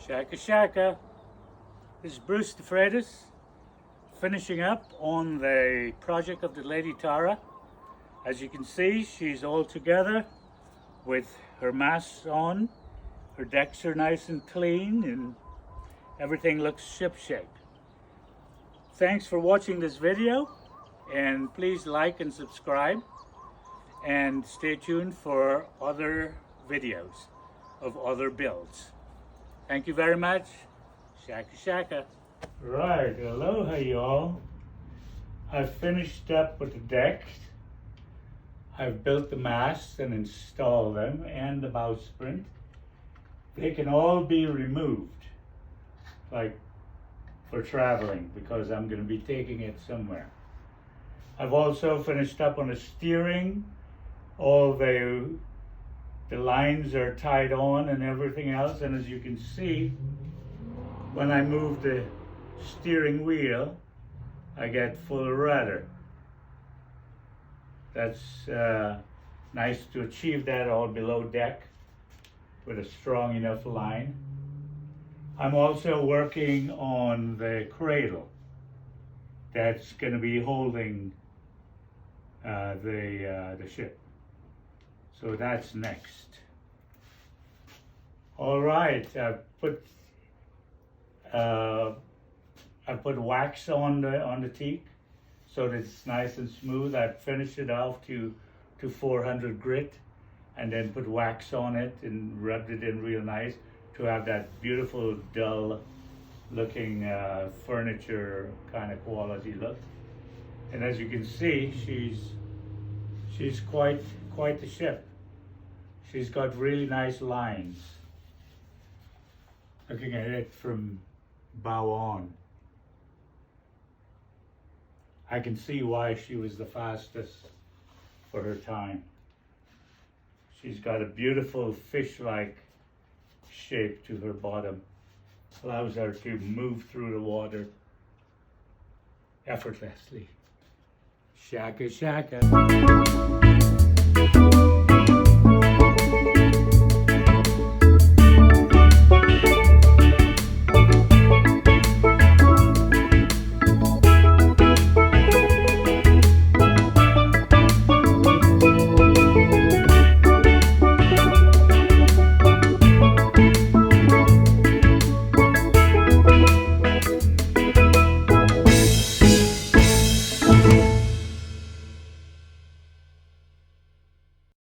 Shaka Shaka. This is Bruce DeFreitas, finishing up on the project of the Lady Tara. As you can see, she's all together with her masts on. Her decks are nice and clean and everything looks shipshape. Thanks for watching this video, and please like and subscribe, and stay tuned for other videos of other builds. Thank you very much. Shaka Shaka. Right, aloha y'all. I've finished up with the deck. I've built the masts and installed them and the bowsprit. They can all be removed, like for traveling, because I'm going to be taking it somewhere. I've also finished up on the steering. All the lines are tied on and everything else, and as you can see, when I move the steering wheel, I get full rudder. That's nice to achieve that all below deck with a strong enough line. I'm also working on the cradle that's going to be holding the ship. So that's next. All right, I put wax on the teak so that it's nice and smooth. I finished it off to 400 grit, and then put wax on it and rubbed it in real nice to have that beautiful dull looking furniture kind of quality look. And as you can see, she's quite the ship. She's got really nice lines. Looking at it from bow on, I can see why she was the fastest for her time. She's got a beautiful fish-like shape to her bottom. Allows her to move through the water effortlessly. Shaka Shaka.